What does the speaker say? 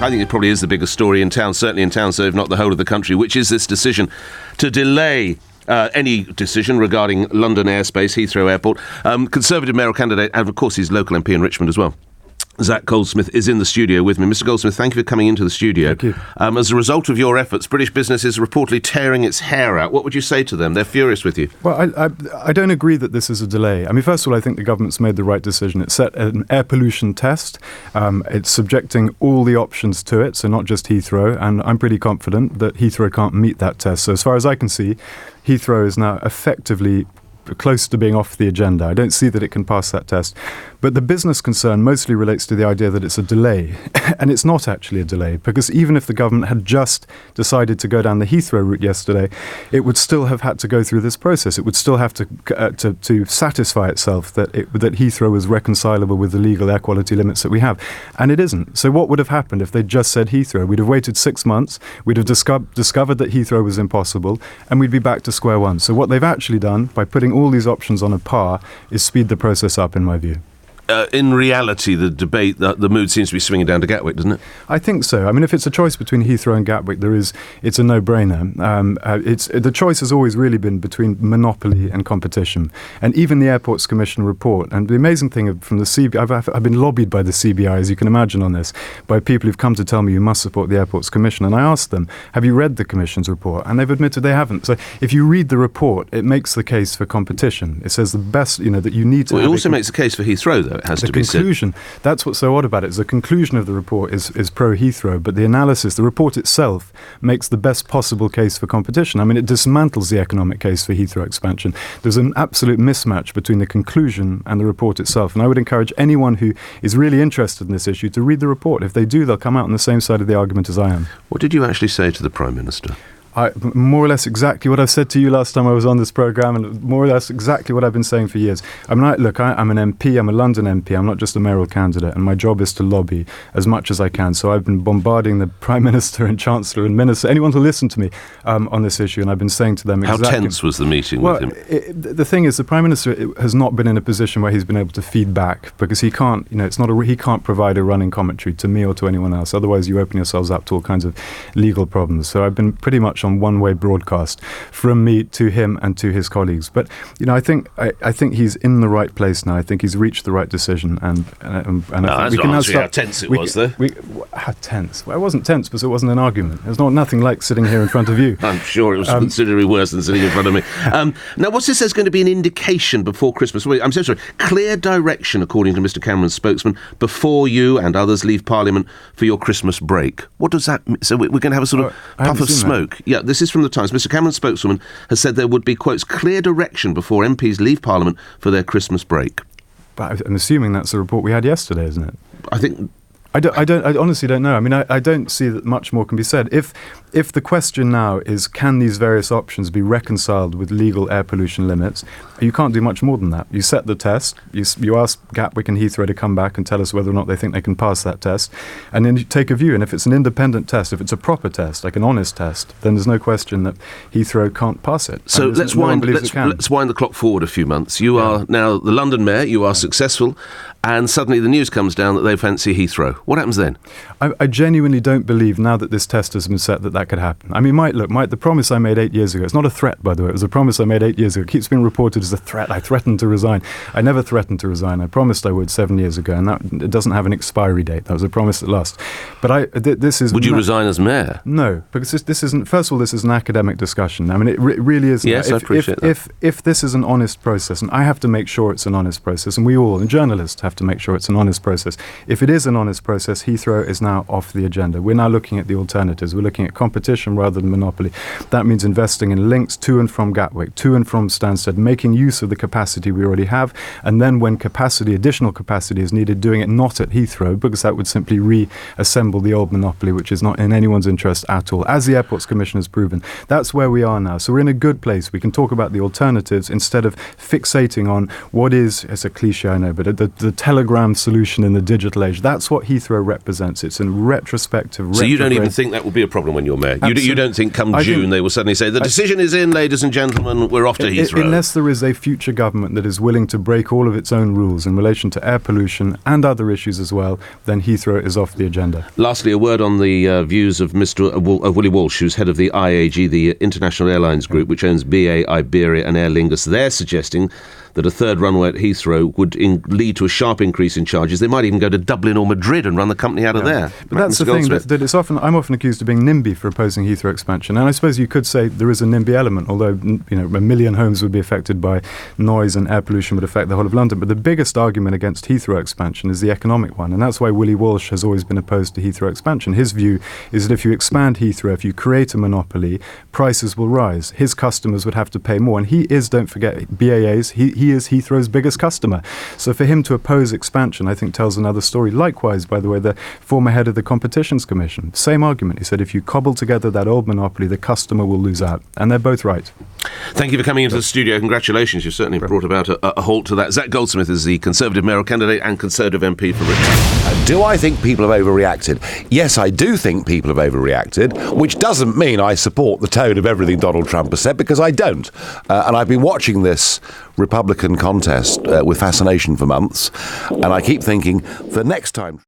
I think it probably is the biggest story in town, certainly in town, so if not the whole of the country, which is this decision to delay any decision regarding London airspace, Heathrow Airport. Conservative mayoral candidate, and of course he's local MP in Richmond as well, Zac Goldsmith, is in the studio with me. Mr. Goldsmith, thank you for coming into the studio. Thank you. As a result of your efforts, British business is reportedly tearing its hair out. What would you say to them? They're furious with you. Well, I don't agree that this is a delay. I mean, first of all, I think the government's made the right decision. It set an air pollution test. It's subjecting all the options to it, so not just Heathrow, and I'm pretty confident that Heathrow can't meet that test. So as far as I can see, Heathrow is now effectively close to being off the agenda. I don't see that it can pass that test. But the business concern mostly relates to the idea that it's a delay. And it's not actually a delay, because even if the government had just decided to go down the Heathrow route yesterday, it would still have had to go through this process. It would still have to satisfy itself that Heathrow was reconcilable with the legal air quality limits that we have. And it isn't. So what would have happened if they'd just said Heathrow? We'd have waited 6 months, we'd have discovered that Heathrow was impossible, and we'd be back to square one. So what they've actually done, by putting all these options on a par, is speed the process up, in my view. In reality, the debate, the mood seems to be swinging down to Gatwick, doesn't it? I think so. I mean, if it's a choice between Heathrow and Gatwick, it's a no-brainer. The choice has always really been between monopoly and competition. And even the Airports Commission report, and the amazing thing from the CBI, I've been lobbied by the CBI, as you can imagine on this, by people who've come to tell me you must support the Airports Commission. And I asked them, have you read the Commission's report? And they've admitted they haven't. So if you read the report, it makes the case for competition. It says the best, that you need to... Well, it also makes the case for Heathrow, though. It has to be said. The conclusion, that's what's so odd about it, is the conclusion of the report is pro-Heathrow, but the analysis, the report itself, makes the best possible case for competition. I mean, it dismantles the economic case for Heathrow expansion. There's an absolute mismatch between the conclusion and the report itself, and I would encourage anyone who is really interested in this issue to read the report. If they do, they'll come out on the same side of the argument as I am. What did you actually say to the Prime Minister? More or less exactly what I said to you last time I was on this programme, and more or less exactly what I've been saying for years. I mean, I'm an MP, I'm a London MP, I'm not just a mayoral candidate, and my job is to lobby as much as I can. So I've been bombarding the Prime Minister and Chancellor and Minister, anyone who listen to me on this issue, and I've been saying to them exactly... How tense was the meeting with him? The thing is, the Prime Minister has not been in a position where he's been able to feed back, because he can't, he can't provide a running commentary to me or to anyone else. Otherwise, you open yourselves up to all kinds of legal problems. So I've been pretty much on one-way broadcast from me to him and to his colleagues. But I think he's in the right place now. I think he's reached the right decision, and I think we can now start. How tense it was, though. How tense? Well, it wasn't tense because it wasn't an argument. There's nothing like sitting here in front of you. I'm sure it was considerably worse than sitting in front of me. Now, what's this? There's going to be an indication before Christmas. I'm so sorry. Clear direction, according to Mr. Cameron's spokesman, before you and others leave Parliament for your Christmas break. What does that mean? So we're going to have a sort of puff of smoke. Yeah, this is from the Times. Mr. Cameron's spokeswoman has said there would be, quotes, clear direction before MPs leave Parliament for their Christmas break. But I'm assuming that's the report we had yesterday, isn't it? I think... I honestly don't know. I mean, I don't see that much more can be said. If the question now is, can these various options be reconciled with legal air pollution limits, you can't do much more than that. You set the test, you ask Gatwick and Heathrow to come back and tell us whether or not they think they can pass that test, and then you take a view. And if it's an independent test, if it's a proper test, like an honest test, then there's no question that Heathrow can't pass it. So let's wind the clock forward a few months. You are now the London mayor, you are successful, and suddenly the news comes down that they fancy Heathrow. What happens then? I genuinely don't believe, now that this test has been set, that could happen. I mean, the promise I made 8 years ago, it's not a threat, by the way, it was a promise I made 8 years ago. It keeps being reported as a threat. I threatened to resign. I never threatened to resign. I promised I would 7 years ago, and it doesn't have an expiry date. That was a promise that lasts. But this is... Would you resign as mayor? No, because this isn't... First of all, this is an academic discussion. I mean, it really is... Yes, I appreciate that. If this is an honest process, and I have to make sure it's an honest process, and we all, and journalists, have to make sure it's an honest process. If it is an honest process, Heathrow is now off the agenda. We're now looking at the alternatives. We're looking at competition rather than monopoly. That means investing in links to and from Gatwick, to and from Stansted, making use of the capacity we already have, and then when additional capacity is needed, doing it not at Heathrow, because that would simply reassemble the old monopoly, which is not in anyone's interest at all, as the Airports Commission has proven. That's where we are now. So we're in a good place. We can talk about the alternatives instead of fixating on what is, it's a cliche, I know, but the telegram solution in the digital age. That's what Heathrow represents. It's a retrospective... So you don't even think that will be a problem when you're mayor? Mayor. You don't think come June they will suddenly say, the decision is in, ladies and gentlemen, we're off to Heathrow? Unless there is a future government that is willing to break all of its own rules in relation to air pollution and other issues as well, then Heathrow is off the agenda. Lastly, a word on the views of Mr. Willie Walsh, who's head of the IAG, the International Airlines Group, which owns BA, Iberia and Aer Lingus. They're suggesting that a third runway at Heathrow would lead to a sharp increase in charges. They might even go to Dublin or Madrid and run the company out of there. But that's the thing, that it's I'm often accused of being NIMBY for opposing Heathrow expansion. And I suppose you could say there is a NIMBY element, although 1 million homes would be affected by noise and air pollution would affect the whole of London. But the biggest argument against Heathrow expansion is the economic one. And that's why Willie Walsh has always been opposed to Heathrow expansion. His view is that if you expand Heathrow, if you create a monopoly, prices will rise. His customers would have to pay more. And he is, don't forget, BAA's, he is Heathrow's biggest customer. So for him to oppose expansion, I think tells another story. Likewise, by the way, the former head of the Competitions Commission, same argument. He said if you cobble together that old monopoly, the customer will lose out. And they're both right. Thank you for coming into the studio. Congratulations. You've certainly brought about a halt to that. Zac Goldsmith is the Conservative mayoral candidate and Conservative MP for Richmond. Do I think people have overreacted? Yes, I do think people have overreacted, which doesn't mean I support the tone of everything Donald Trump has said, because I don't. And I've been watching this Republican contest with fascination for months, and I keep thinking the next time